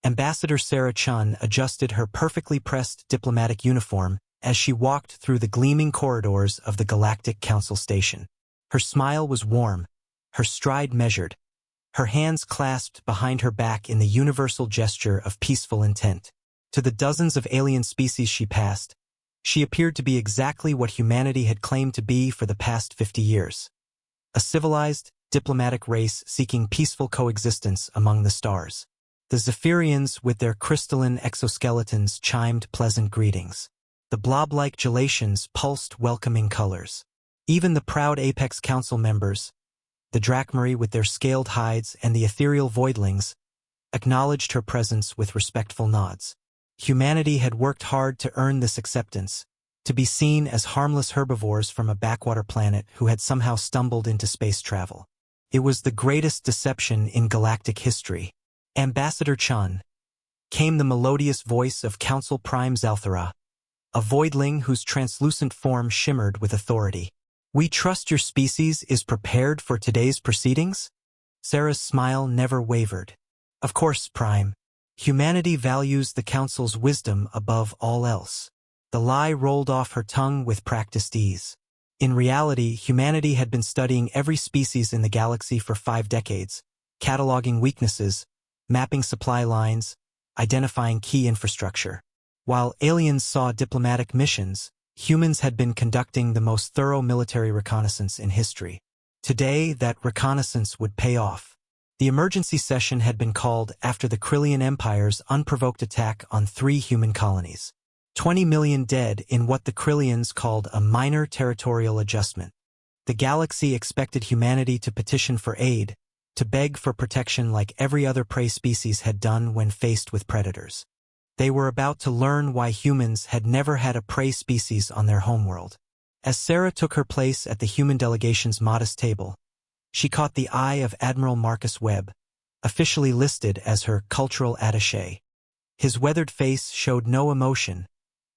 Ambassador Sarah Chun adjusted her perfectly pressed diplomatic uniform as she walked through the gleaming corridors of the Galactic Council station. Her smile was warm, her stride measured, her hands clasped behind her back in the universal gesture of peaceful intent. To the dozens of alien species she passed, she appeared to be exactly what humanity had claimed to be for the past 50 years. A civilized, diplomatic race seeking peaceful coexistence among the stars. The Zephyrians with their crystalline exoskeletons chimed pleasant greetings. The blob-like gelations pulsed welcoming colors. Even the proud Apex Council members, the Drachmarie with their scaled hides and the ethereal voidlings, acknowledged her presence with respectful nods. Humanity had worked hard to earn this acceptance, to be seen as harmless herbivores from a backwater planet who had somehow stumbled into space travel. It was the greatest deception in galactic history. Ambassador Chun, came the melodious voice of Council Prime Zalthara, a voidling whose translucent form shimmered with authority. We trust your species is prepared for today's proceedings? Sarah's smile never wavered. Of course, Prime. Humanity values the Council's wisdom above all else. The lie rolled off her tongue with practiced ease. In reality, humanity had been studying every species in the galaxy for 5 decades, cataloging weaknesses, mapping supply lines, identifying key infrastructure. While aliens saw diplomatic missions, humans had been conducting the most thorough military reconnaissance in history. Today, that reconnaissance would pay off. The emergency session had been called after the Krillian Empire's unprovoked attack on 3 human colonies. 20 million dead in what the Krillians called a minor territorial adjustment. The galaxy expected humanity to petition for aid, to beg for protection like every other prey species had done when faced with predators. They were about to learn why humans had never had a prey species on their homeworld. As Sarah took her place at the human delegation's modest table, she caught the eye of Admiral Marcus Webb, officially listed as her cultural attaché. His weathered face showed no emotion,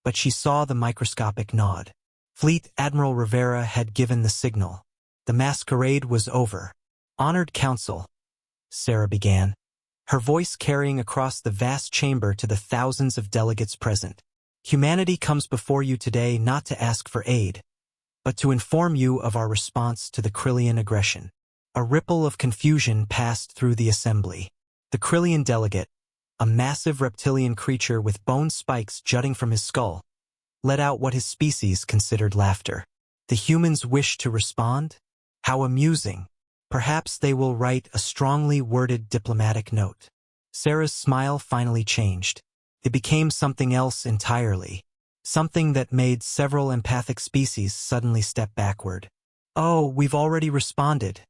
but she saw the microscopic nod. Fleet Admiral Rivera had given the signal. The masquerade was over. Honored Council, Sarah began, her voice carrying across the vast chamber to the thousands of delegates present. Humanity comes before you today not to ask for aid, but to inform you of our response to the Krillian aggression. A ripple of confusion passed through the assembly. The Krillian delegate, a massive reptilian creature with bone spikes jutting from his skull, let out what his species considered laughter. The humans wished to respond? How amusing. Perhaps they will write a strongly worded diplomatic note. Sarah's smile finally changed. It became something else entirely. Something that made several empathic species suddenly step backward. Oh, we've already responded,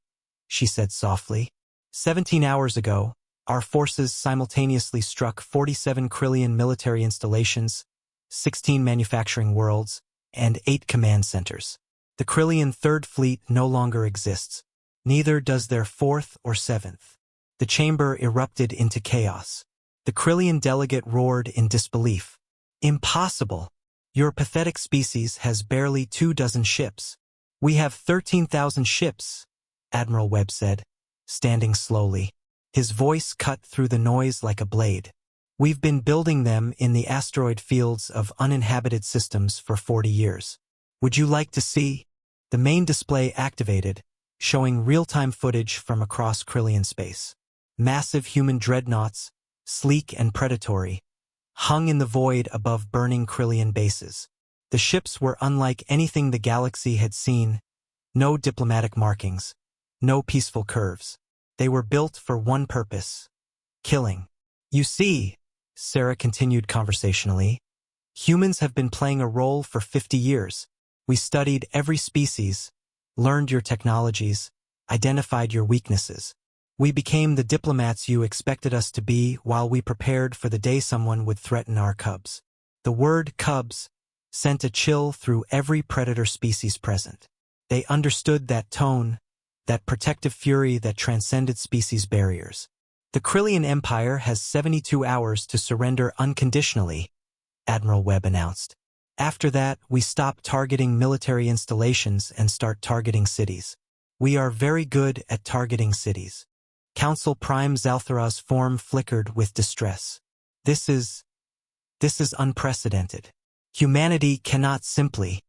she said softly. 17 hours ago, our forces simultaneously struck 47 Krillian military installations, 16 manufacturing worlds, and 8 command centers. The Krillian Third Fleet no longer exists. Neither does their 4th or 7th. The chamber erupted into chaos. The Krillian delegate roared in disbelief. Impossible! Your pathetic species has barely 24 ships. We have 13,000 ships, Admiral Webb said, standing slowly. His voice cut through the noise like a blade. We've been building them in the asteroid fields of uninhabited systems for 40 years. Would you like to see? The main display activated, showing real-time footage from across Krillian space. Massive human dreadnoughts, sleek and predatory, hung in the void above burning Krillian bases. The ships were unlike anything the galaxy had seen. No diplomatic markings, no peaceful curves. They were built for one purpose: killing. You see, Sarah continued conversationally, humans have been playing a role for 50 years. We studied every species, learned your technologies, identified your weaknesses. We became the diplomats you expected us to be while we prepared for the day someone would threaten our cubs. The word cubs sent a chill through every predator species present. They understood that tone, that protective fury that transcended species barriers. The Krillian Empire has 72 hours to surrender unconditionally, Admiral Webb announced. After that, we stop targeting military installations and start targeting cities. We are very good at targeting cities. Council Prime Zalthara's form flickered with distress. This is unprecedented. Humanity cannot simply—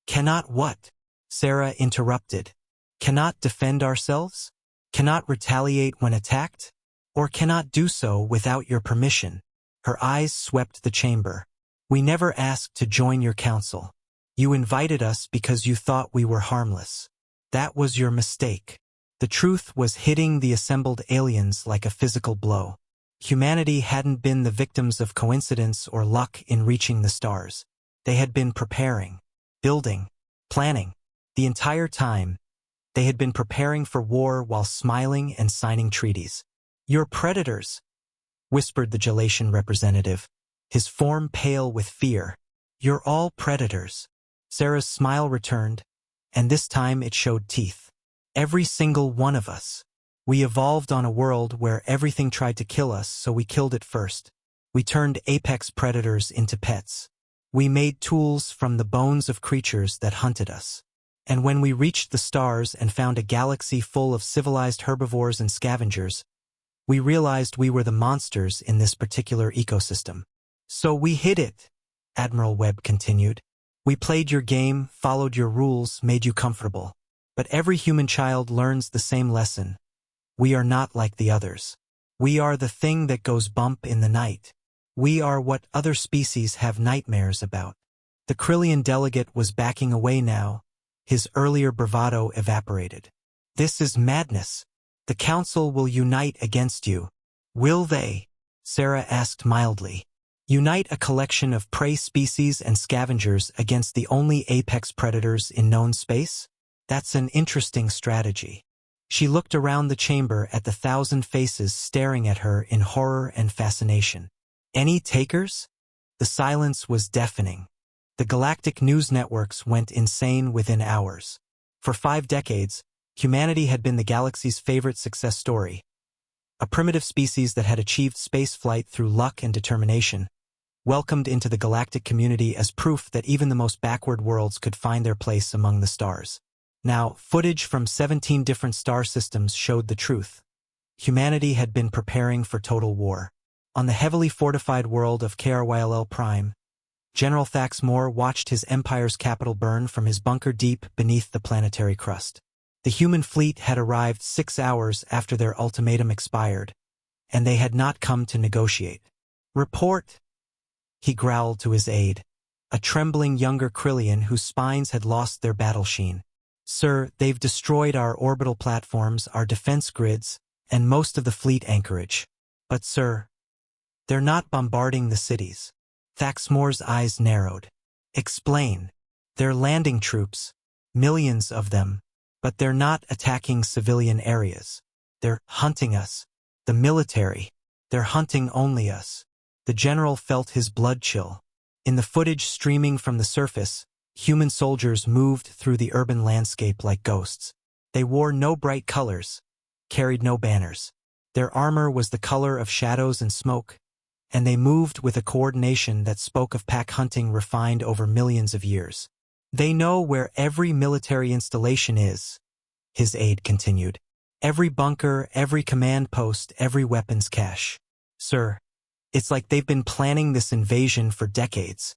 Cannot what? Sarah interrupted. Cannot defend ourselves? Cannot retaliate when attacked? Or cannot do so without your permission? Her eyes swept the chamber. We never asked to join your council. You invited us because you thought we were harmless. That was your mistake. The truth was hitting the assembled aliens like a physical blow. Humanity hadn't been the victims of coincidence or luck in reaching the stars. They had been preparing, building, planning. The entire time, they had been preparing for war while smiling and signing treaties. You're predators, whispered the Gelatian representative, his form pale with fear. You're all predators. Sarah's smile returned, and this time it showed teeth. Every single one of us. We evolved on a world where everything tried to kill us, so we killed it first. We turned apex predators into pets. We made tools from the bones of creatures that hunted us. And when we reached the stars and found a galaxy full of civilized herbivores and scavengers, we realized we were the monsters in this particular ecosystem. So we hid it, Admiral Webb continued. We played your game, followed your rules, made you comfortable. But every human child learns the same lesson. We are not like the others. We are the thing that goes bump in the night. We are what other species have nightmares about. The Krillian delegate was backing away now. His earlier bravado evaporated. This is madness. The Council will unite against you. Will they? Sarah asked mildly. Unite a collection of prey species and scavengers against the only apex predators in known space? That's an interesting strategy. She looked around the chamber at the 1,000 faces staring at her in horror and fascination. Any takers? The silence was deafening. The galactic news networks went insane within hours. For 5 decades, humanity had been the galaxy's favorite success story. A primitive species that had achieved spaceflight through luck and determination, welcomed into the galactic community as proof that even the most backward worlds could find their place among the stars. Now, footage from 17 different star systems showed the truth. Humanity had been preparing for total war. On the heavily fortified world of KRYLL Prime, General Thax Moore watched his empire's capital burn from his bunker deep beneath the planetary crust. The human fleet had arrived 6 hours after their ultimatum expired, and they had not come to negotiate. Report, he growled to his aide, a trembling younger Krillian whose spines had lost their battle sheen. Sir, they've destroyed our orbital platforms, our defense grids, and most of the fleet anchorage. But sir, they're not bombarding the cities. Thaxmore's eyes narrowed. Explain. They're landing troops, millions of them, but they're not attacking civilian areas. They're hunting us. The military. They're hunting only us. The general felt his blood chill. In the footage streaming from the surface, human soldiers moved through the urban landscape like ghosts. They wore no bright colors, carried no banners. Their armor was the color of shadows and smoke, and they moved with a coordination that spoke of pack hunting refined over millions of years. They know where every military installation is, his aide continued. Every bunker, every command post, every weapons cache. Sir, it's like they've been planning this invasion for decades.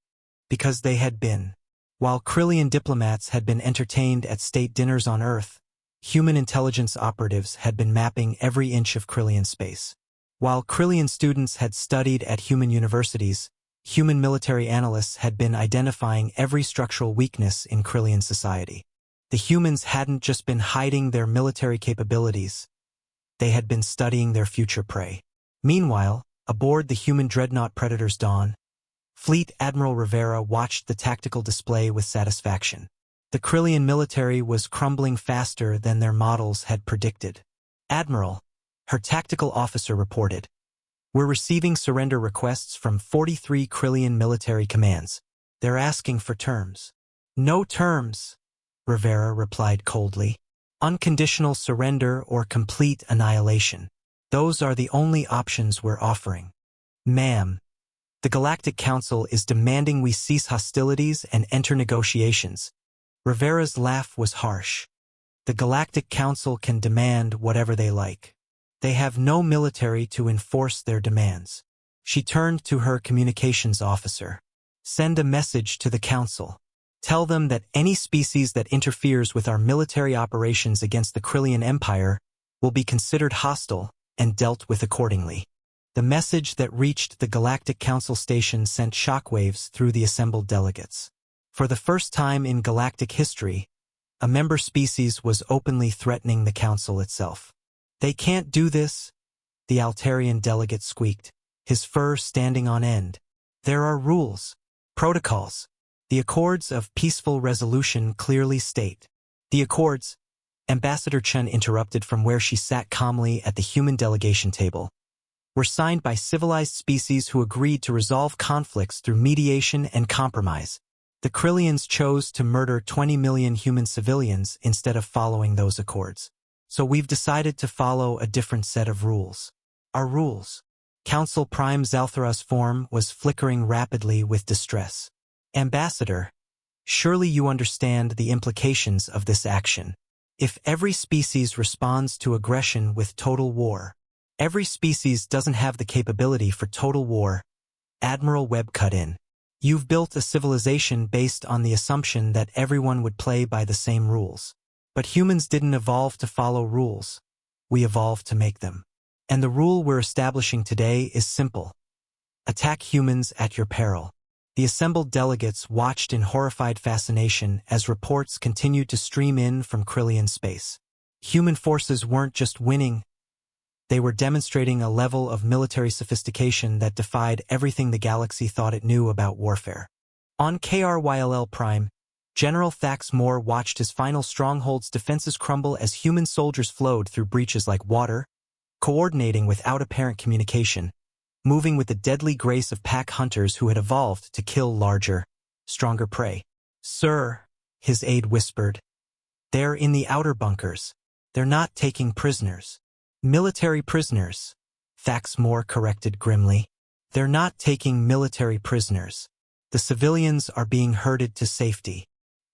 Because they had been. While Krillian diplomats had been entertained at state dinners on Earth, human intelligence operatives had been mapping every inch of Krillian space. While Krillian students had studied at human universities, human military analysts had been identifying every structural weakness in Krillian society. The humans hadn't just been hiding their military capabilities, they had been studying their future prey. Meanwhile, aboard the human dreadnought Predator's Dawn, Fleet Admiral Rivera watched the tactical display with satisfaction. The Krillian military was crumbling faster than their models had predicted. Admiral, her tactical officer reported, we're receiving surrender requests from 43 Krillian military commands. They're asking for terms. No terms, Rivera replied coldly. Unconditional surrender or complete annihilation. Those are the only options we're offering. Ma'am, the Galactic Council is demanding we cease hostilities and enter negotiations. Rivera's laugh was harsh. The Galactic Council can demand whatever they like. They have no military to enforce their demands. She turned to her communications officer. Send a message to the Council. Tell them that any species that interferes with our military operations against the Krillian Empire will be considered hostile and dealt with accordingly. The message that reached the Galactic Council station sent shockwaves through the assembled delegates. For the first time in galactic history, a member species was openly threatening the Council itself. They can't do this, the Altarian delegate squeaked, his fur standing on end. There are rules, protocols. The Accords of Peaceful Resolution clearly state. The Accords, Ambassador Chun interrupted from where she sat calmly at the human delegation table, were signed by civilized species who agreed to resolve conflicts through mediation and compromise. The Krillians chose to murder 20 million human civilians instead of following those accords. So we've decided to follow a different set of rules. Our rules. Council Prime Zalthara's form was flickering rapidly with distress. Ambassador, surely you understand the implications of this action. If every species responds to aggression with total war, every species doesn't have the capability for total war. Admiral Webb cut in. You've built a civilization based on the assumption that everyone would play by the same rules. But humans didn't evolve to follow rules. We evolved to make them. And the rule we're establishing today is simple. Attack humans at your peril. The assembled delegates watched in horrified fascination as reports continued to stream in from Krillian space. Human forces weren't just winning, they were demonstrating a level of military sophistication that defied everything the galaxy thought it knew about warfare. On KRYLL Prime, General Thax Moore watched his final stronghold's defenses crumble as human soldiers flowed through breaches like water, coordinating without apparent communication, moving with the deadly grace of pack hunters who had evolved to kill larger, stronger prey. Sir, his aide whispered, they're in the outer bunkers. They're not taking prisoners. Military prisoners, Thax Moore corrected grimly. They're not taking military prisoners. The civilians are being herded to safety.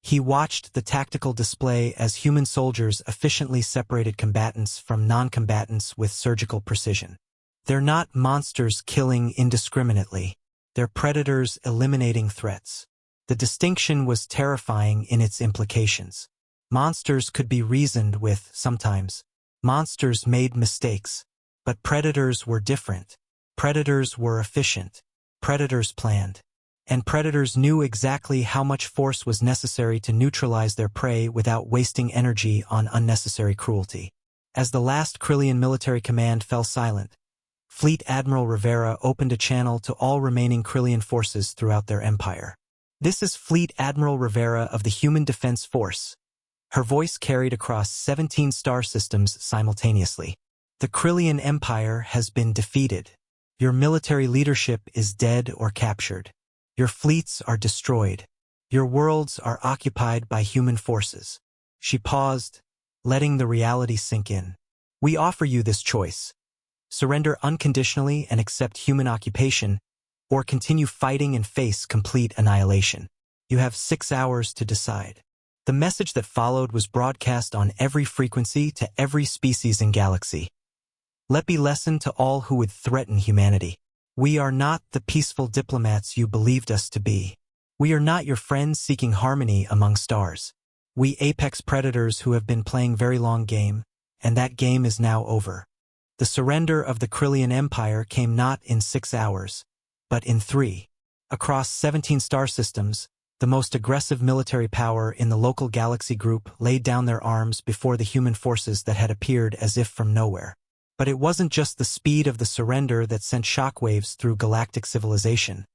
He watched the tactical display as human soldiers efficiently separated combatants from non-combatants with surgical precision. They're not monsters killing indiscriminately. They're predators eliminating threats. The distinction was terrifying in its implications. Monsters could be reasoned with sometimes. Monsters made mistakes. But predators were different. Predators were efficient. Predators planned. And predators knew exactly how much force was necessary to neutralize their prey without wasting energy on unnecessary cruelty. As the last Krillian military command fell silent, Fleet Admiral Rivera opened a channel to all remaining Krillian forces throughout their empire. This is Fleet Admiral Rivera of the Human Defense Force. Her voice carried across 17 star systems simultaneously. The Krillian Empire has been defeated. Your military leadership is dead or captured. Your fleets are destroyed. Your worlds are occupied by human forces. She paused, letting the reality sink in. We offer you this choice. Surrender unconditionally and accept human occupation, or continue fighting and face complete annihilation. You have 6 hours to decide. The message that followed was broadcast on every frequency to every species and galaxy. Let be lesson to all who would threaten humanity. We are not the peaceful diplomats you believed us to be. We are not your friends seeking harmony among stars. We apex predators who have been playing very long game, and that game is now over. The surrender of the Krillian Empire came not in 6 hours, but in 3. Across 17 star systems, the most aggressive military power in the local galaxy group laid down their arms before the human forces that had appeared as if from nowhere. But it wasn't just the speed of the surrender that sent shockwaves through galactic civilization.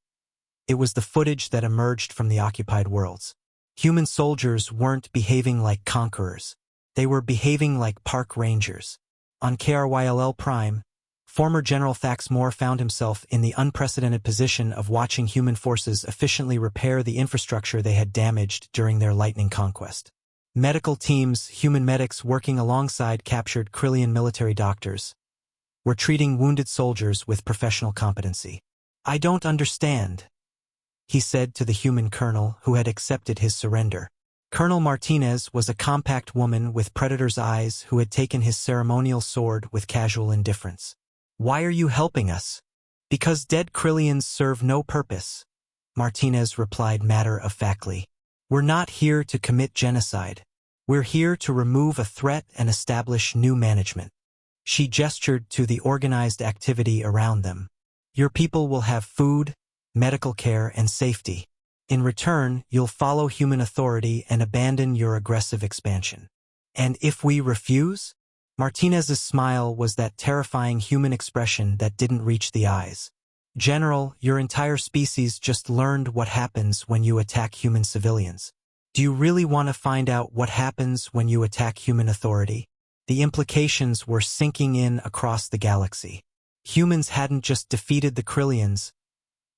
It was the footage that emerged from the occupied worlds. Human soldiers weren't behaving like conquerors. They were behaving like park rangers. On KRYLL Prime, former General Thax Moore found himself in the unprecedented position of watching human forces efficiently repair the infrastructure they had damaged during their lightning conquest. Medical teams, human medics working alongside captured Krillian military doctors, were treating wounded soldiers with professional competency. I don't understand, he said to the human colonel who had accepted his surrender. Colonel Martinez was a compact woman with predator's eyes who had taken his ceremonial sword with casual indifference. "Why are you helping us?" "Because dead Krillians serve no purpose," Martinez replied matter-of-factly. "We're not here to commit genocide. We're here to remove a threat and establish new management." She gestured to the organized activity around them. "Your people will have food, medical care, and safety. In return, you'll follow human authority and abandon your aggressive expansion." "And if we refuse?" Martinez's smile was that terrifying human expression that didn't reach the eyes. "General, your entire species just learned what happens when you attack human civilians. Do you really want to find out what happens when you attack human authority?" The implications were sinking in across the galaxy. Humans hadn't just defeated the Krillians,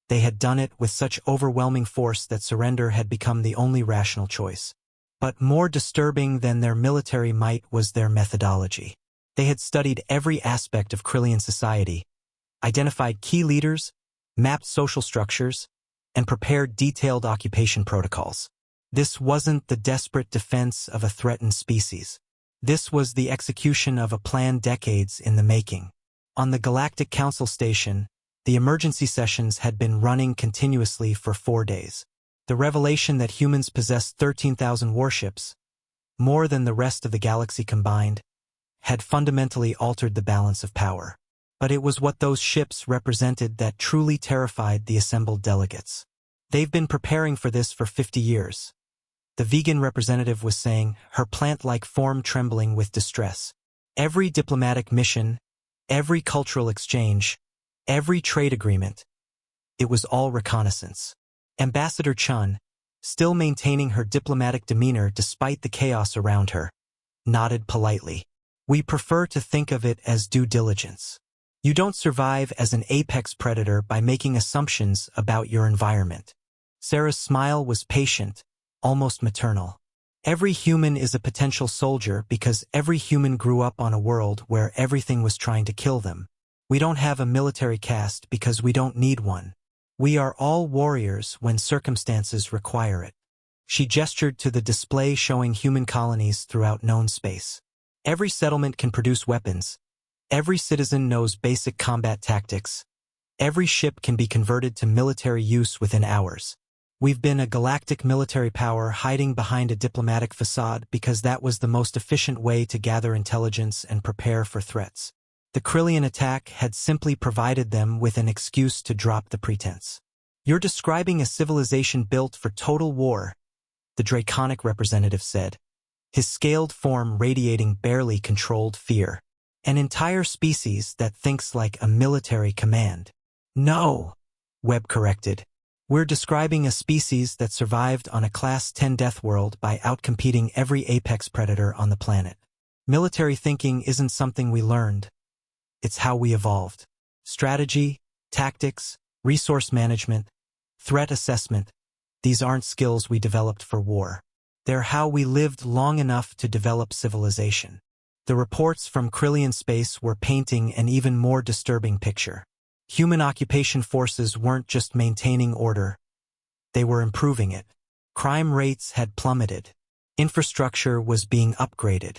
they had done it with such overwhelming force that surrender had become the only rational choice. But more disturbing than their military might was their methodology. They had studied every aspect of Krillian society, identified key leaders, mapped social structures, and prepared detailed occupation protocols. This wasn't the desperate defense of a threatened species. This was the execution of a plan decades in the making. On the Galactic Council station, the emergency sessions had been running continuously for 4 days. The revelation that humans possessed 13,000 warships, more than the rest of the galaxy combined, had fundamentally altered the balance of power. But it was what those ships represented that truly terrified the assembled delegates. "They've been preparing for this for 50 years. The vegan representative was saying, her plant-like form trembling with distress. "Every diplomatic mission, every cultural exchange, every trade agreement, it was all reconnaissance." Ambassador Chun, still maintaining her diplomatic demeanor despite the chaos around her, nodded politely. "We prefer to think of it as due diligence. You don't survive as an apex predator by making assumptions about your environment." Sarah's smile was patient, almost maternal. "Every human is a potential soldier because every human grew up on a world where everything was trying to kill them. We don't have a military caste because we don't need one. We are all warriors when circumstances require it." She gestured to the display showing human colonies throughout known space. "Every settlement can produce weapons. Every citizen knows basic combat tactics. Every ship can be converted to military use within hours. We've been a galactic military power hiding behind a diplomatic facade because that was the most efficient way to gather intelligence and prepare for threats. The Krillian attack had simply provided them with an excuse to drop the pretense." "You're describing a civilization built for total war," the draconic representative said, his scaled form radiating barely controlled fear. "An entire species that thinks like a military command." "No," Webb corrected. "We're describing a species that survived on a Class 10 death world by outcompeting every apex predator on the planet. Military thinking isn't something we learned. It's how we evolved. Strategy, tactics, resource management, threat assessment, these aren't skills we developed for war. They're how we lived long enough to develop civilization." The reports from Krillian space were painting an even more disturbing picture. Human occupation forces weren't just maintaining order, they were improving it. Crime rates had plummeted. Infrastructure was being upgraded.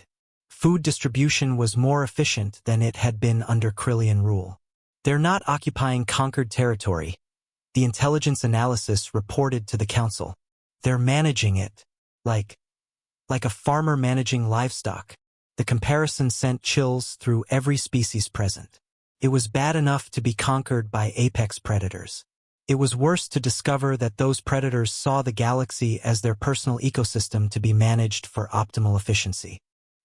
Food distribution was more efficient than it had been under Krillian rule. "They're not occupying conquered territory," the intelligence analysis reported to the council. "They're managing it, like a farmer managing livestock." The comparison sent chills through every species present. It was bad enough to be conquered by apex predators. It was worse to discover that those predators saw the galaxy as their personal ecosystem to be managed for optimal efficiency.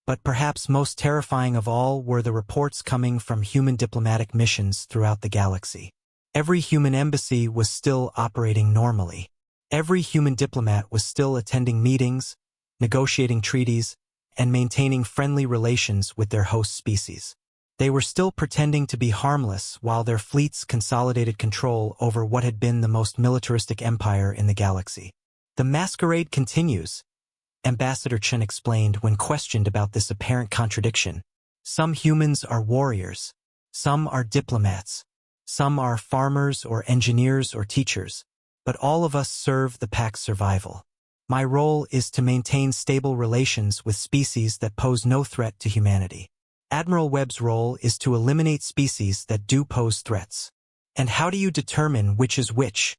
But perhaps most terrifying of all were the reports coming from human diplomatic missions throughout the galaxy. Every human embassy was still operating normally. Every human diplomat was still attending meetings, negotiating treaties, and maintaining friendly relations with their host species. They were still pretending to be harmless while their fleets consolidated control over what had been the most militaristic empire in the galaxy. "The masquerade continues," Ambassador Chun explained when questioned about this apparent contradiction. "Some humans are warriors. Some are diplomats. Some are farmers or engineers or teachers. But all of us serve the pack's survival. My role is to maintain stable relations with species that pose no threat to humanity. Admiral Webb's role is to eliminate species that do pose threats. And how do you determine which is which?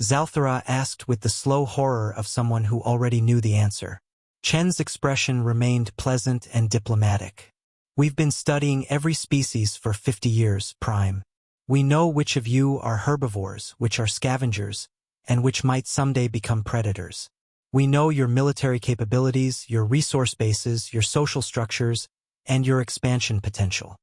Zalthara asked with the slow horror of someone who already knew the answer. Chen's expression remained pleasant and diplomatic. We've been studying every species for 50 years, Prime. We know which of you are herbivores, which are scavengers, and which might someday become predators. We know your military capabilities, your resource bases, your social structures, and your expansion potential.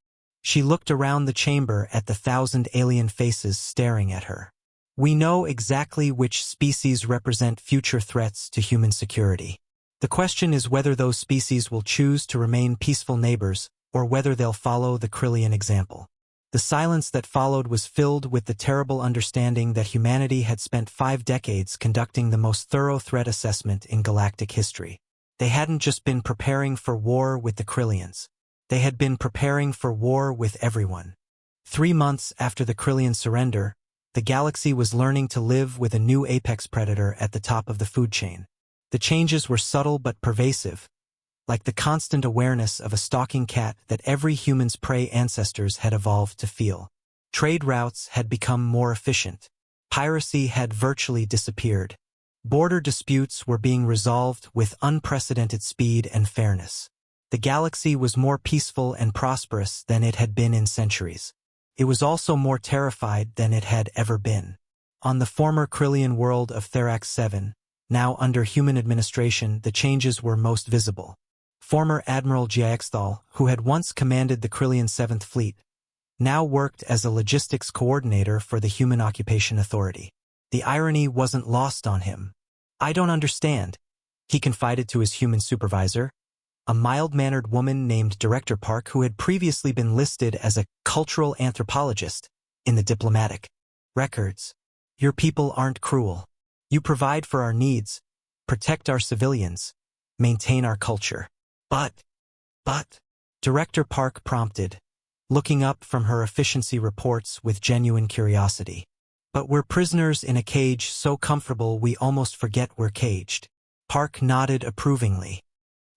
She looked around the chamber at the 1,000 alien faces staring at her. We know exactly which species represent future threats to human security. The question is whether those species will choose to remain peaceful neighbors or whether they'll follow the Krillian example. The silence that followed was filled with the terrible understanding that humanity had spent 5 decades conducting the most thorough threat assessment in galactic history. They hadn't just been preparing for war with the Krillians. They had been preparing for war with everyone. 3 months after the Krillian surrender, the galaxy was learning to live with a new apex predator at the top of the food chain. The changes were subtle but pervasive, like the constant awareness of a stalking cat that every human's prey ancestors had evolved to feel. Trade routes had become more efficient. Piracy had virtually disappeared. Border disputes were being resolved with unprecedented speed and fairness. The galaxy was more peaceful and prosperous than it had been in centuries. It was also more terrified than it had ever been. On the former Krillian world of Therax 7, now under human administration, the changes were most visible. Former Admiral Jiaxthal, who had once commanded the Krillian 7th Fleet, now worked as a logistics coordinator for the Human Occupation Authority. The irony wasn't lost on him. "I don't understand," he confided to his human supervisor, a mild-mannered woman named Director Park who had previously been listed as a cultural anthropologist in the diplomatic records. "Your people aren't cruel. You provide for our needs, protect our civilians, maintain our culture. But, Director Park prompted, looking up from her efficiency reports with genuine curiosity. "But we're prisoners in a cage so comfortable we almost forget we're caged." Park nodded approvingly.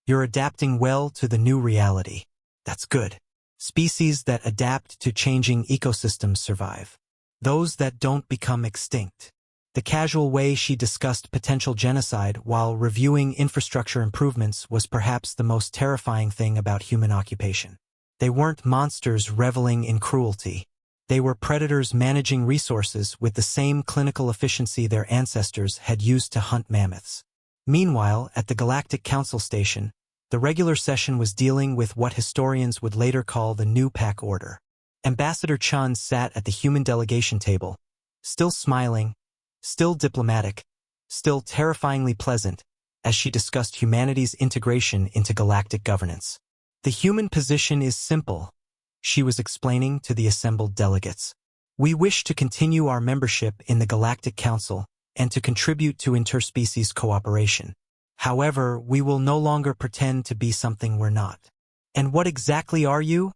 "You're adapting well to the new reality. That's good. Species that adapt to changing ecosystems survive. Those that don't become extinct." The casual way she discussed potential genocide while reviewing infrastructure improvements was perhaps the most terrifying thing about human occupation. They weren't monsters reveling in cruelty. They were predators managing resources with the same clinical efficiency their ancestors had used to hunt mammoths. Meanwhile, at the Galactic Council station, the regular session was dealing with what historians would later call the New Pack Order. Ambassador Chun sat at the human delegation table, still smiling, still diplomatic, still terrifyingly pleasant, as she discussed humanity's integration into galactic governance. "The human position is simple," she was explaining to the assembled delegates. "We wish to continue our membership in the Galactic Council and to contribute to interspecies cooperation. However, we will no longer pretend to be something we're not." "And what exactly are you?"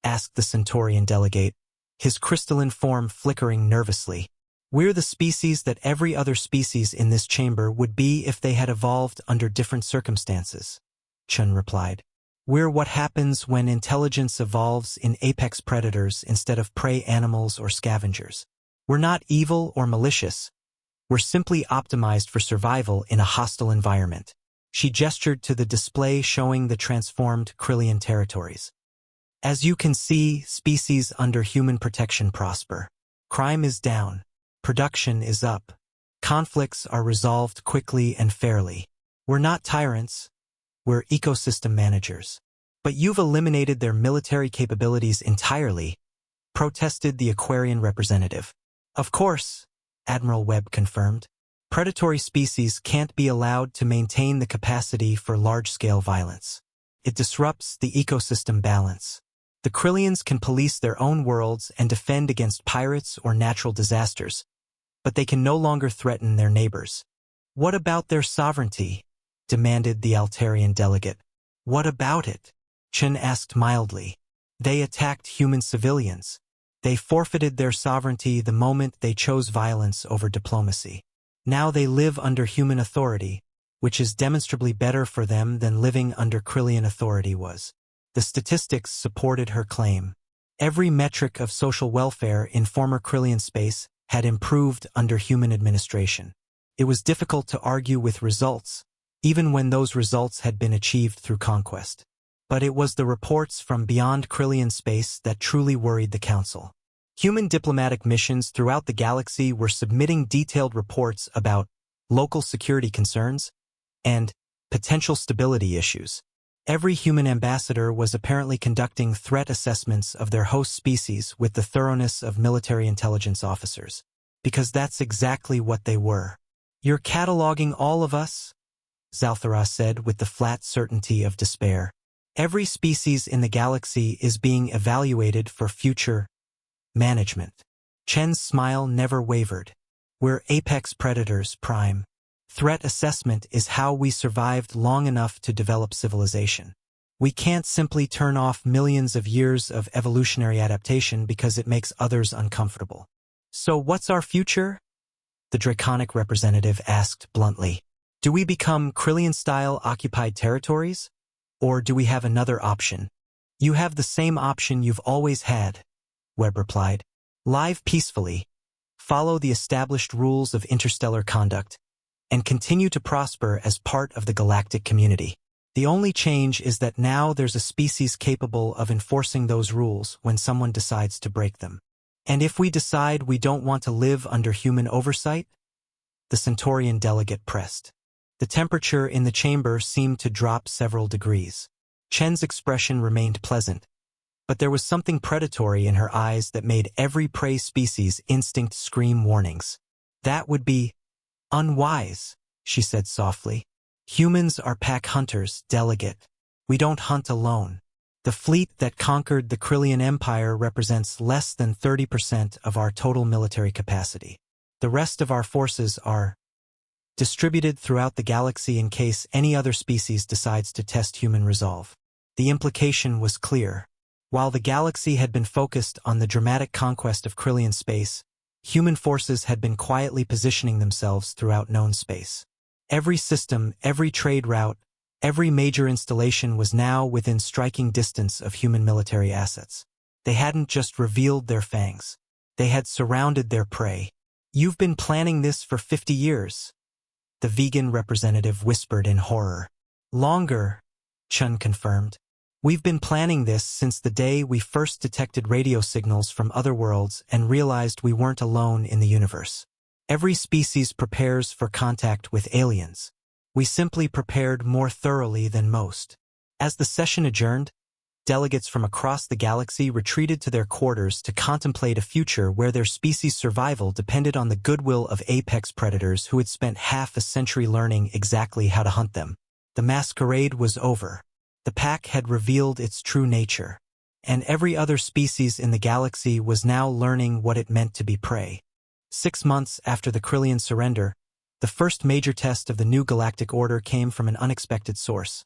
asked the Centaurian delegate, his crystalline form flickering nervously. "We're the species that every other species in this chamber would be if they had evolved under different circumstances," Chun replied. "We're what happens when intelligence evolves in apex predators instead of prey animals or scavengers. We're not evil or malicious. We're simply optimized for survival in a hostile environment." She gestured to the display showing the transformed Krillian territories. "As you can see, species under human protection prosper. Crime is down. Production is up. Conflicts are resolved quickly and fairly. We're not tyrants. We're ecosystem managers." "But you've eliminated their military capabilities entirely," protested the Aquarian representative. "Of course," Admiral Webb confirmed. "Predatory species can't be allowed to maintain the capacity for large-scale violence. It disrupts the ecosystem balance. The Krillians can police their own worlds and defend against pirates or natural disasters, but they can no longer threaten their neighbors." "What about their sovereignty?" demanded the Altarian delegate. "What about it?" Chun asked mildly. "They attacked human civilians. They forfeited their sovereignty the moment they chose violence over diplomacy. Now they live under human authority, which is demonstrably better for them than living under Krillian authority was. The statistics supported her claim. Every metric of social welfare in former Krillian space had improved under human administration. It was difficult to argue with results, even when those results had been achieved through conquest. But it was the reports from beyond Krillian space that truly worried the Council. Human diplomatic missions throughout the galaxy were submitting detailed reports about local security concerns and potential stability issues. Every human ambassador was apparently conducting threat assessments of their host species with the thoroughness of military intelligence officers. Because that's exactly what they were. "You're cataloging all of us?" Zalthara said with the flat certainty of despair. "Every species in the galaxy is being evaluated for future management." Chen's smile never wavered. "We're apex predators, Prime. Threat assessment is how we survived long enough to develop civilization. We can't simply turn off millions of years of evolutionary adaptation because it makes others uncomfortable." "So what's our future?" the Draconic representative asked bluntly. "Do we become Krillian-style occupied territories? Or do we have another option?" "You have the same option you've always had," Webb replied. "Live peacefully, follow the established rules of interstellar conduct, and continue to prosper as part of the galactic community. The only change is that now there's a species capable of enforcing those rules when someone decides to break them. And if we decide we don't want to live under human oversight?" The Centaurian delegate pressed. The temperature in the chamber seemed to drop several degrees. Chen's expression remained pleasant, but there was something predatory in her eyes that made every prey species instinct scream warnings. "That would be unwise," she said softly. "Humans are pack hunters, delegate. We don't hunt alone. The fleet that conquered the Krillian Empire represents less than 30% of our total military capacity. The rest of our forces are distributed throughout the galaxy in case any other species decides to test human resolve." The implication was clear. While the galaxy had been focused on the dramatic conquest of Krillian space, human forces had been quietly positioning themselves throughout known space. Every system, every trade route, every major installation was now within striking distance of human military assets. They hadn't just revealed their fangs. They had surrounded their prey. "You've been planning this for 50 years, the vegan representative whispered in horror. "Longer," Chun confirmed. "We've been planning this since the day we first detected radio signals from other worlds and realized we weren't alone in the universe. Every species prepares for contact with aliens. We simply prepared more thoroughly than most." As the session adjourned, delegates from across the galaxy retreated to their quarters to contemplate a future where their species' survival depended on the goodwill of apex predators who had spent half a century learning exactly how to hunt them. The masquerade was over. The pack had revealed its true nature, and every other species in the galaxy was now learning what it meant to be prey. 6 months after the Krillian surrender, the first major test of the new galactic order came from an unexpected source.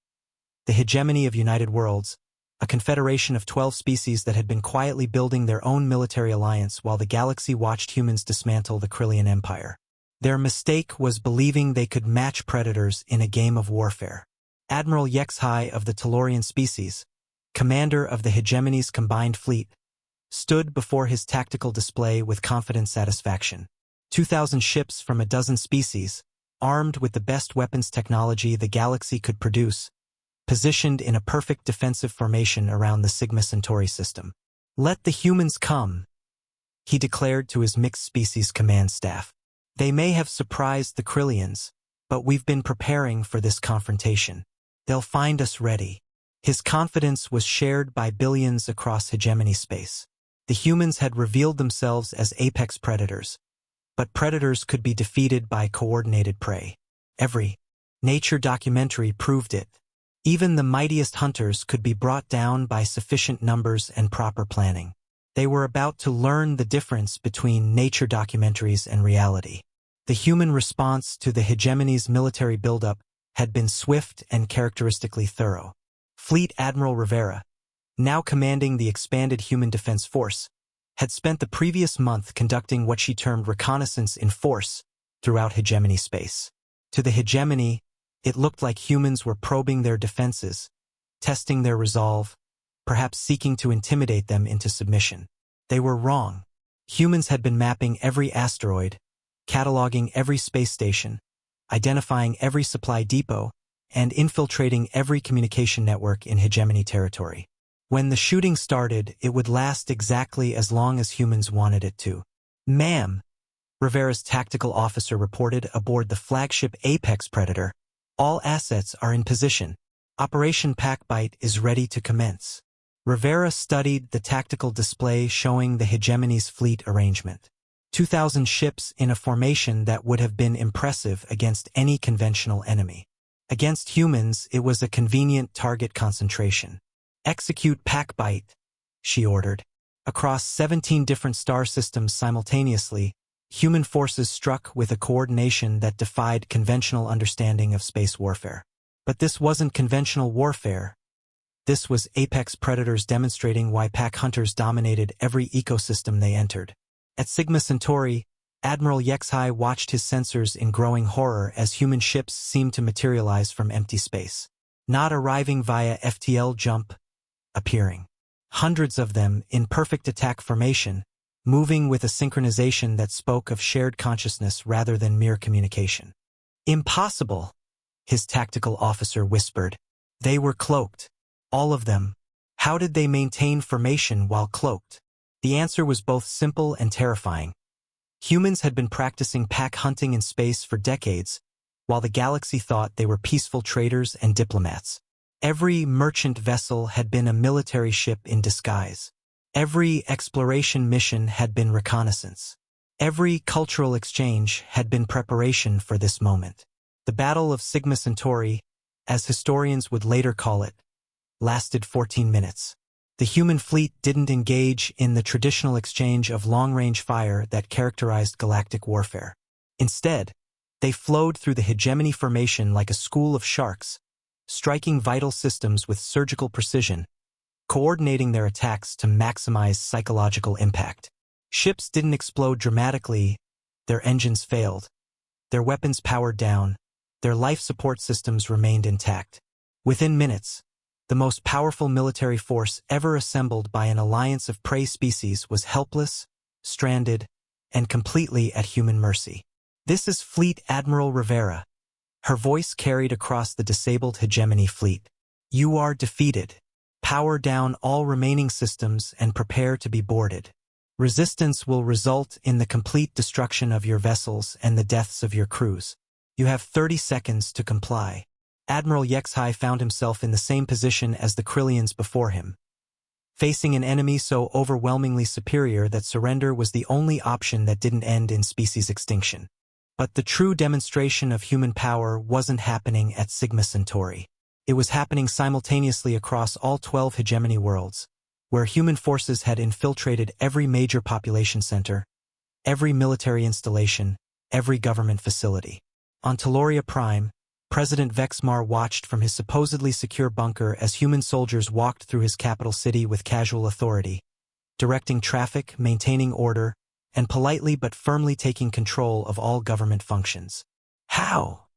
The hegemony of United Worlds, a confederation of 12 species that had been quietly building their own military alliance while the galaxy watched humans dismantle the Krillian Empire. Their mistake was believing they could match predators in a game of warfare. Admiral Yexhai of the Tellurian species, commander of the hegemony's combined fleet, stood before his tactical display with confident satisfaction. 2,000 ships from a dozen species, armed with the best weapons technology the galaxy could produce, positioned in a perfect defensive formation around the Sigma Centauri system. "Let the humans come," he declared to his mixed species command staff. "They may have surprised the Krillians, but we've been preparing for this confrontation. They'll find us ready." His confidence was shared by billions across hegemony space. The humans had revealed themselves as apex predators, but predators could be defeated by coordinated prey. Every nature documentary proved it. Even the mightiest hunters could be brought down by sufficient numbers and proper planning. They were about to learn the difference between nature documentaries and reality. The human response to the hegemony's military buildup had been swift and characteristically thorough. Fleet Admiral Rivera, now commanding the expanded Human Defense Force, had spent the previous month conducting what she termed reconnaissance in force throughout hegemony space. To the hegemony, It looked like humans were probing their defenses, testing their resolve, perhaps seeking to intimidate them into submission. They were wrong. Humans had been mapping every asteroid, cataloging every space station, identifying every supply depot, and infiltrating every communication network in hegemony territory. When the shooting started, it would last exactly as long as humans wanted it to. "Ma'am," Rivera's tactical officer reported aboard the flagship Apex Predator, "all assets are in position. Operation Packbite is ready to commence." Rivera studied the tactical display showing the hegemony's fleet arrangement. 2,000 ships in a formation that would have been impressive against any conventional enemy. Against humans, it was a convenient target concentration. "Execute Packbite," she ordered. Across 17 different star systems simultaneously, human forces struck with a coordination that defied conventional understanding of space warfare. But this wasn't conventional warfare. This was Apex Predators demonstrating why pack hunters dominated every ecosystem they entered. At Sigma Centauri, Admiral HFY watched his sensors in growing horror as human ships seemed to materialize from empty space. Not arriving via FTL jump, appearing. Hundreds of them in perfect attack formation, moving with a synchronization that spoke of shared consciousness rather than mere communication. "Impossible," his tactical officer whispered. "They were cloaked. All of them. How did they maintain formation while cloaked?" The answer was both simple and terrifying. Humans had been practicing pack hunting in space for decades, while the galaxy thought they were peaceful traders and diplomats. Every merchant vessel had been a military ship in disguise. Every exploration mission had been reconnaissance. Every cultural exchange had been preparation for this moment. The Battle of Sigma Centauri, as historians would later call it, lasted 14 minutes. The human fleet didn't engage in the traditional exchange of long-range fire that characterized galactic warfare. Instead, they flowed through the hegemony formation like a school of sharks, striking vital systems with surgical precision, coordinating their attacks to maximize psychological impact. Ships didn't explode dramatically, their engines failed, their weapons powered down, their life support systems remained intact. Within minutes, the most powerful military force ever assembled by an alliance of prey species was helpless, stranded, and completely at human mercy. "This is Fleet Admiral Rivera." Her voice carried across the disabled hegemony fleet. "You are defeated. Power down all remaining systems and prepare to be boarded. Resistance will result in the complete destruction of your vessels and the deaths of your crews. You have 30 seconds to comply." Admiral HFY found himself in the same position as the Krillians before him, facing an enemy so overwhelmingly superior that surrender was the only option that didn't end in species extinction. But the true demonstration of human power wasn't happening at Sigma Centauri. It was happening simultaneously across all 12 hegemony worlds, where human forces had infiltrated every major population center, every military installation, every government facility. On Taloria Prime, President Vexmar watched from his supposedly secure bunker as human soldiers walked through his capital city with casual authority, directing traffic, maintaining order, and politely but firmly taking control of all government functions. "How?"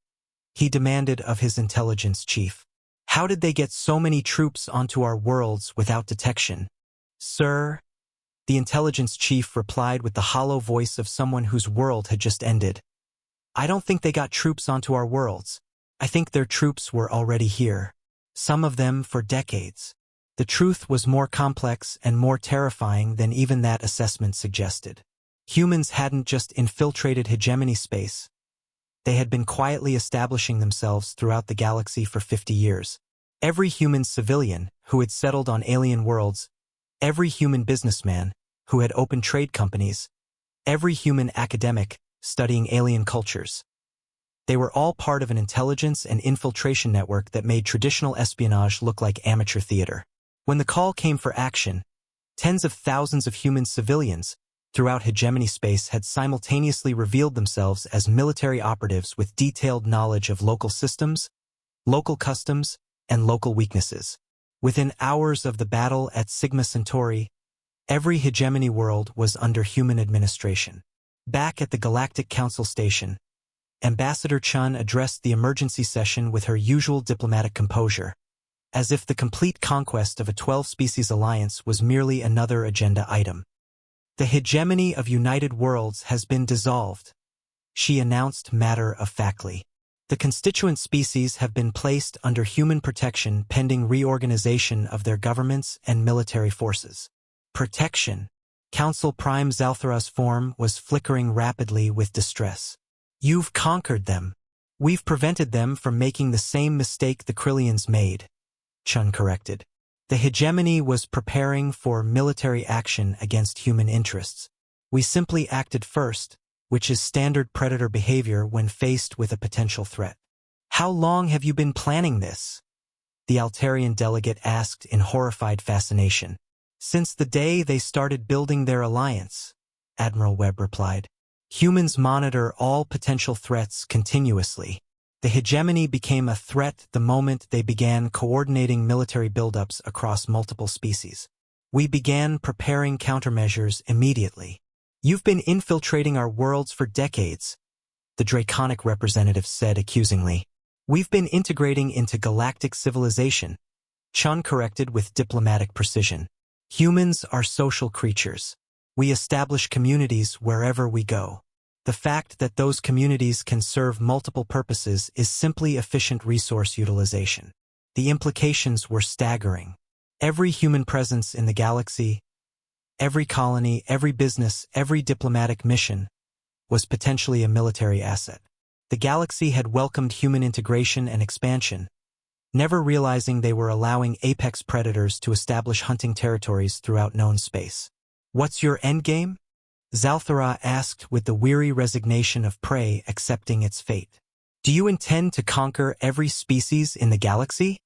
he demanded of his intelligence chief. "How did they get so many troops onto our worlds without detection?" "Sir," the intelligence chief replied with the hollow voice of someone whose world had just ended, "I don't think they got troops onto our worlds. I think their troops were already here. Some of them for decades." The truth was more complex and more terrifying than even that assessment suggested. Humans hadn't just infiltrated hegemony space. They had been quietly establishing themselves throughout the galaxy for 50 years. Every human civilian who had settled on alien worlds, every human businessman who had opened trade companies, every human academic studying alien cultures. They were all part of an intelligence and infiltration network that made traditional espionage look like amateur theater. When the call came for action, tens of thousands of human civilians throughout hegemony space had simultaneously revealed themselves as military operatives with detailed knowledge of local systems, local customs, and local weaknesses. Within hours of the battle at Sigma Centauri, every hegemony world was under human administration. Back at the Galactic Council station, Ambassador Chun addressed the emergency session with her usual diplomatic composure, as if the complete conquest of a 12-species alliance was merely another agenda item. The hegemony of United Worlds has been dissolved, she announced matter-of-factly. The constituent species have been placed under human protection pending reorganization of their governments and military forces. Protection. Council Prime Zalthara's form was flickering rapidly with distress. You've conquered them. We've prevented them from making the same mistake the Krillians made, Chun corrected. The hegemony was preparing for military action against human interests. We simply acted first, which is standard predator behavior when faced with a potential threat. How long have you been planning this? The Altarian delegate asked in horrified fascination. Since the day they started building their alliance, Admiral Webb replied. Humans monitor all potential threats continuously. The hegemony became a threat the moment they began coordinating military buildups across multiple species. We began preparing countermeasures immediately. You've been infiltrating our worlds for decades, the Draconic representative said accusingly. We've been integrating into galactic civilization, Chun corrected with diplomatic precision. Humans are social creatures. We establish communities wherever we go. The fact that those communities can serve multiple purposes is simply efficient resource utilization. The implications were staggering. Every human presence in the galaxy, every colony, every business, every diplomatic mission was potentially a military asset. The galaxy had welcomed human integration and expansion, never realizing they were allowing apex predators to establish hunting territories throughout known space. What's your endgame? Zalthara asked with the weary resignation of prey accepting its fate. Do you intend to conquer every species in the galaxy?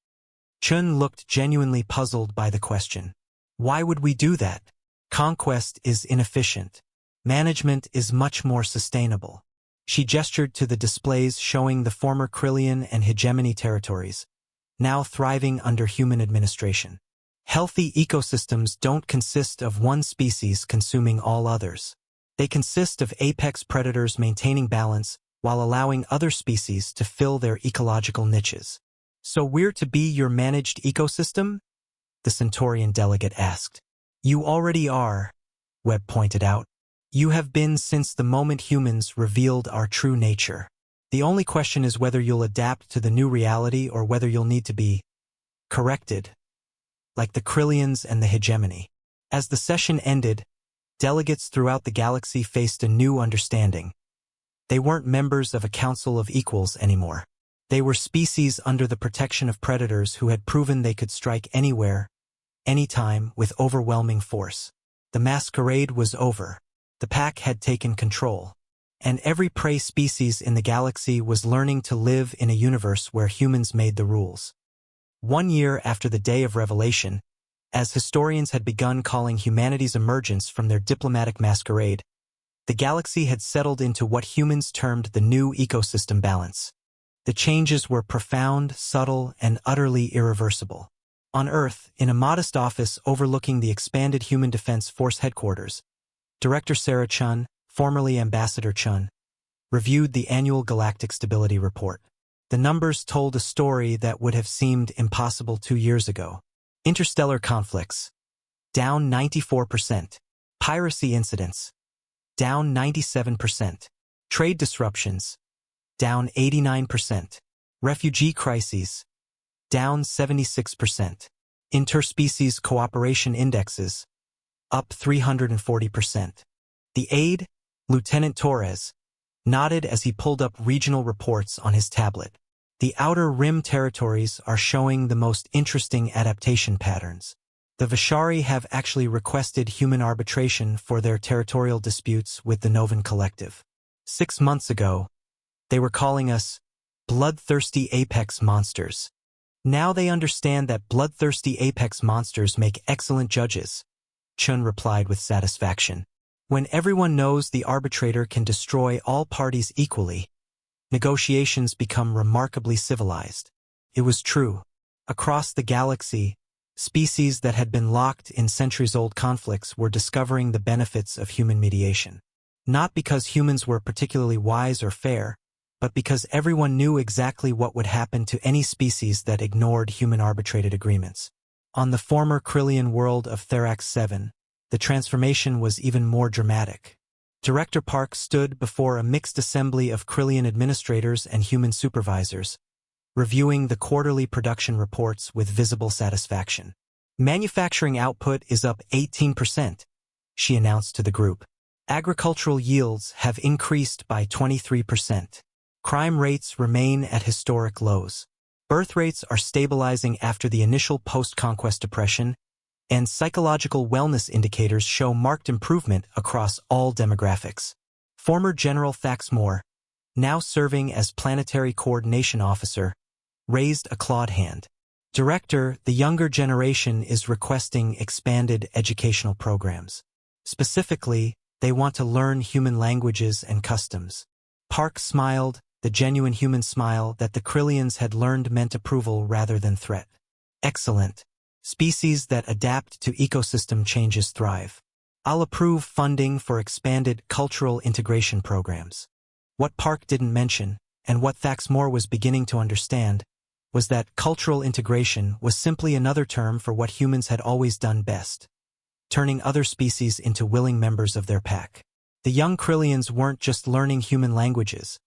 Chun looked genuinely puzzled by the question. Why would we do that? Conquest is inefficient. Management is much more sustainable. She gestured to the displays showing the former Krillian and hegemony territories, now thriving under human administration. Healthy ecosystems don't consist of one species consuming all others. They consist of apex predators maintaining balance while allowing other species to fill their ecological niches. So we're to be your managed ecosystem? The Centaurian delegate asked. You already are, Webb pointed out. You have been since the moment humans revealed our true nature. The only question is whether you'll adapt to the new reality or whether you'll need to be corrected, like the Krillians and the hegemony. As the session ended, delegates throughout the galaxy faced a new understanding. They weren't members of a council of equals anymore. They were species under the protection of predators who had proven they could strike anywhere, anytime, with overwhelming force. The masquerade was over. The pack had taken control, and every prey species in the galaxy was learning to live in a universe where humans made the rules. 1 year after the Day of Revelation, as historians had begun calling humanity's emergence from their diplomatic masquerade, the galaxy had settled into what humans termed the new ecosystem balance. The changes were profound, subtle, and utterly irreversible. On Earth, in a modest office overlooking the expanded Human Defense Force headquarters, Director Sarah Chun, formerly Ambassador Chun, reviewed the annual Galactic Stability Report. The numbers told a story that would have seemed impossible 2 years ago. Interstellar conflicts, down 94%. Piracy incidents, down 97%. Trade disruptions, down 89%. Refugee crises, down 76%. Interspecies cooperation indexes, up 340%. The aide, Lieutenant Torres, nodded as he pulled up regional reports on his tablet. The Outer Rim territories are showing the most interesting adaptation patterns. The Vishari have actually requested human arbitration for their territorial disputes with the Novan Collective. 6 months ago, they were calling us bloodthirsty apex monsters. Now they understand that bloodthirsty apex monsters make excellent judges, Chun replied with satisfaction. When everyone knows the arbitrator can destroy all parties equally, negotiations become remarkably civilized. It was true. Across the galaxy, species that had been locked in centuries-old conflicts were discovering the benefits of human mediation. Not because humans were particularly wise or fair, but because everyone knew exactly what would happen to any species that ignored human-arbitrated agreements. On the former Krillian world of Therax 7, the transformation was even more dramatic. Director Park stood before a mixed assembly of Krillian administrators and human supervisors, reviewing the quarterly production reports with visible satisfaction. Manufacturing output is up 18%, she announced to the group. Agricultural yields have increased by 23%. Crime rates remain at historic lows. Birth rates are stabilizing after the initial post-conquest depression, and psychological wellness indicators show marked improvement across all demographics. Former General Thaxmore, now serving as Planetary Coordination Officer, raised a clawed hand. Director, the younger generation is requesting expanded educational programs. Specifically, they want to learn human languages and customs. Park smiled, the genuine human smile that the Krillians had learned meant approval rather than threat. Excellent. Species that adapt to ecosystem changes thrive. I'll approve funding for expanded cultural integration programs. What Park didn't mention, and what Thaxmore was beginning to understand, was that cultural integration was simply another term for what humans had always done best, turning other species into willing members of their pack. The young Krillians weren't just learning human languages.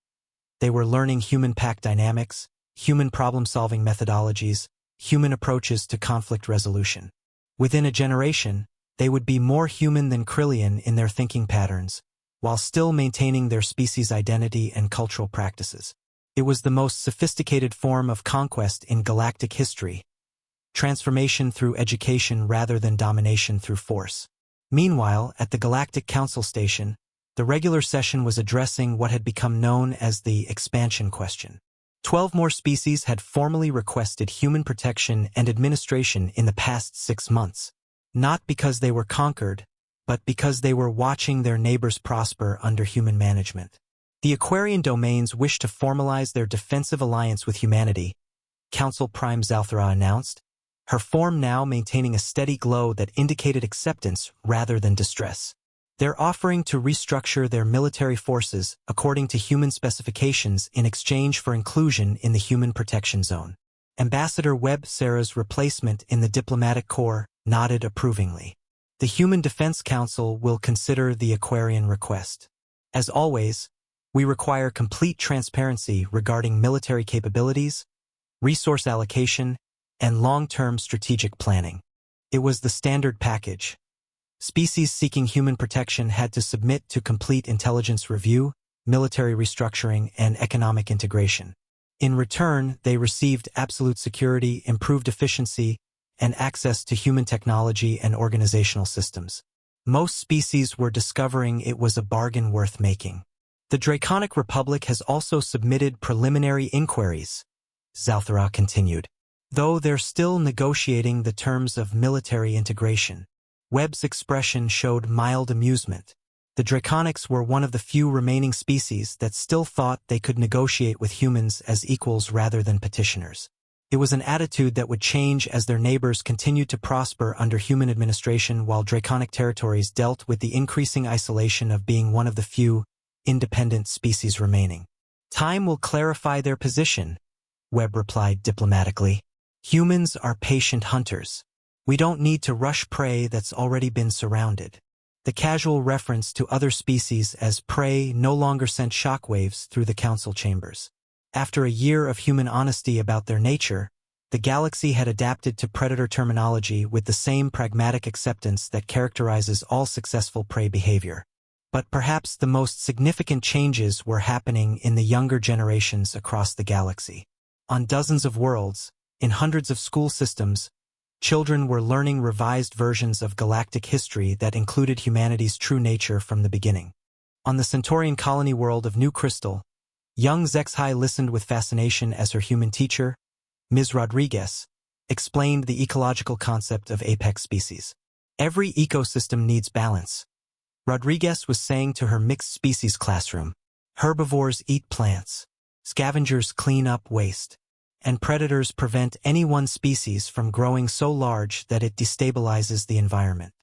They were learning human pack dynamics, human problem-solving methodologies, human approaches to conflict resolution. Within a generation, they would be more human than Krillian in their thinking patterns, while still maintaining their species' identity and cultural practices. It was the most sophisticated form of conquest in galactic history, transformation through education rather than domination through force. Meanwhile, at the Galactic Council station, the regular session was addressing what had become known as the expansion question. 12 more species had formally requested human protection and administration in the past 6 months, not because they were conquered, but because they were watching their neighbors prosper under human management. The Aquarian domains wished to formalize their defensive alliance with humanity, Council Prime Zalthara announced, her form now maintaining a steady glow that indicated acceptance rather than distress. They're offering to restructure their military forces according to human specifications in exchange for inclusion in the Human Protection Zone. Ambassador Webb, Sarah's replacement in the diplomatic corps, nodded approvingly. The Human Defense Council will consider the Aquarian request. As always, we require complete transparency regarding military capabilities, resource allocation, and long-term strategic planning. It was the standard package. Species seeking human protection had to submit to complete intelligence review, military restructuring, and economic integration. In return, they received absolute security, improved efficiency, and access to human technology and organizational systems. Most species were discovering it was a bargain worth making. The Draconic Republic has also submitted preliminary inquiries, Zalthara continued, though they're still negotiating the terms of military integration. Webb's expression showed mild amusement. The Draconics were one of the few remaining species that still thought they could negotiate with humans as equals rather than petitioners. It was an attitude that would change as their neighbors continued to prosper under human administration while Draconic territories dealt with the increasing isolation of being one of the few independent species remaining. Time will clarify their position, Webb replied diplomatically. Humans are patient hunters. We don't need to rush prey that's already been surrounded. The casual reference to other species as prey no longer sent shockwaves through the council chambers. After a year of human honesty about their nature, the galaxy had adapted to predator terminology with the same pragmatic acceptance that characterizes all successful prey behavior. But perhaps the most significant changes were happening in the younger generations across the galaxy. On dozens of worlds, in hundreds of school systems, children were learning revised versions of galactic history that included humanity's true nature from the beginning. On the Centaurian colony world of New Crystal, young Zexhai listened with fascination as her human teacher, Ms. Rodriguez, explained the ecological concept of apex species. Every ecosystem needs balance, Rodriguez was saying to her mixed species classroom. Herbivores eat plants, scavengers clean up waste, and predators prevent any one species from growing so large that it destabilizes the environment.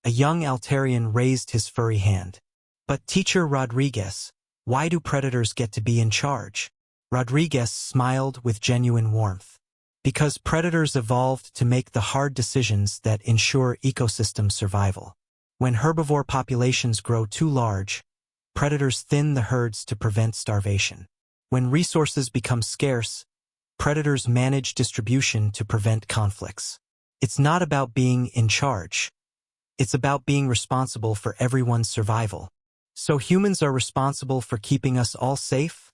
A young Altarian raised his furry hand. But Teacher Rodriguez, Why do predators get to be in charge? Rodriguez smiled with genuine warmth. Because predators evolved to make the hard decisions that ensure ecosystem survival. When herbivore populations grow too large, predators thin the herds to prevent starvation. When resources become scarce, predators manage distribution to prevent conflicts. It's not about being in charge. It's about being responsible for everyone's survival. So humans are responsible for keeping us all safe?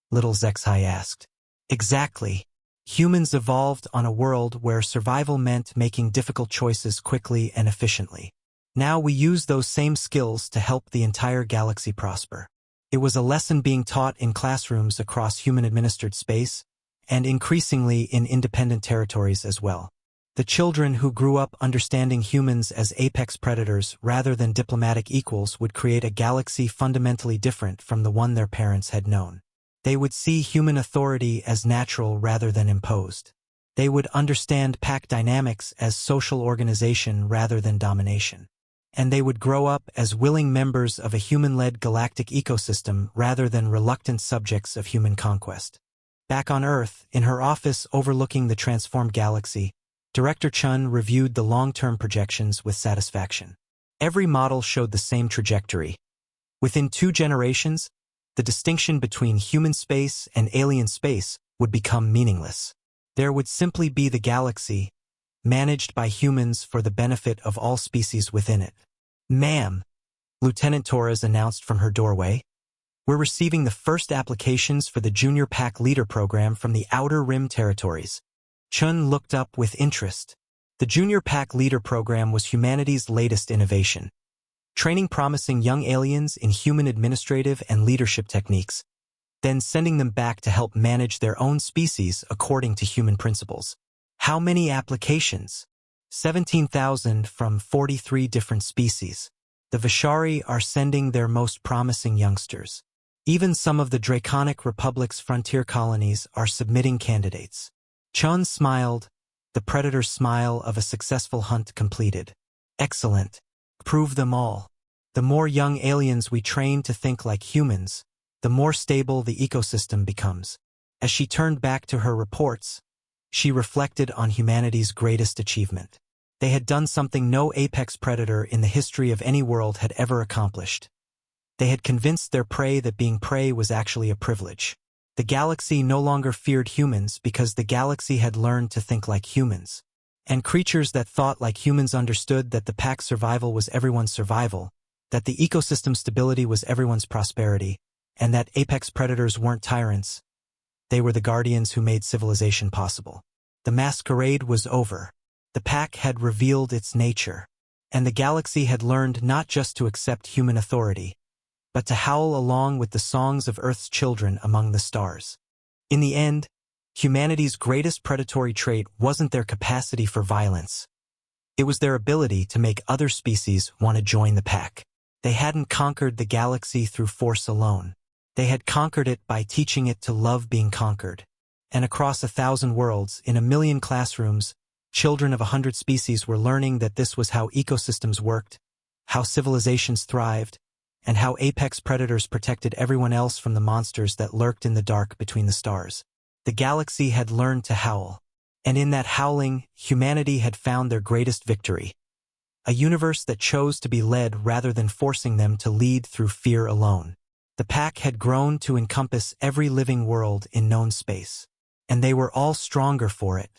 Little Zexai asked. Exactly. Humans evolved on a world where survival meant making difficult choices quickly and efficiently. Now we use those same skills to help the entire galaxy prosper. It was a lesson being taught in classrooms across human-administered space, and increasingly in independent territories as well. The children who grew up understanding humans as apex predators rather than diplomatic equals would create a galaxy fundamentally different from the one their parents had known. They would see human authority as natural rather than imposed. They would understand pack dynamics as social organization rather than domination. And they would grow up as willing members of a human-led galactic ecosystem rather than reluctant subjects of human conquest. Back on Earth, in her office overlooking the transformed galaxy, Director Chun reviewed the long-term projections with satisfaction. Every model showed the same trajectory. Within 2 generations, the distinction between human space and alien space would become meaningless. There would simply be the galaxy, managed by humans for the benefit of all species within it. Ma'am, Lieutenant Torres announced from her doorway, we're receiving the first applications for the Junior Pack Leader Program from the Outer Rim territories. Chun looked up with interest. The Junior Pack Leader Program was humanity's latest innovation, training promising young aliens in human administrative and leadership techniques, then sending them back to help manage their own species according to human principles. How many applications? 17,000 from 43 different species. The Vishari are sending their most promising youngsters. Even some of the Draconic Republic's frontier colonies are submitting candidates. Chun smiled, the predator's smile of a successful hunt completed. Excellent. Prove them all. The more young aliens we train to think like humans, the more stable the ecosystem becomes. As she turned back to her reports, she reflected on humanity's greatest achievement. They had done something no apex predator in the history of any world had ever accomplished. They had convinced their prey that being prey was actually a privilege. The galaxy no longer feared humans because the galaxy had learned to think like humans. And creatures that thought like humans understood that the pack's survival was everyone's survival, that the ecosystem stability was everyone's prosperity, and that apex predators weren't tyrants. They were the guardians who made civilization possible. The masquerade was over. The pack had revealed its nature. And the galaxy had learned not just to accept human authority, but to howl along with the songs of Earth's children among the stars. In the end, humanity's greatest predatory trait wasn't their capacity for violence. It was their ability to make other species want to join the pack. They hadn't conquered the galaxy through force alone. They had conquered it by teaching it to love being conquered. And across 1,000 worlds, in 1,000,000 classrooms, children of 100 species were learning that this was how ecosystems worked, how civilizations thrived, and how apex predators protected everyone else from the monsters that lurked in the dark between the stars. The galaxy had learned to howl, and in that howling, humanity had found their greatest victory. A universe that chose to be led rather than forcing them to lead through fear alone. The pack had grown to encompass every living world in known space, and they were all stronger for it.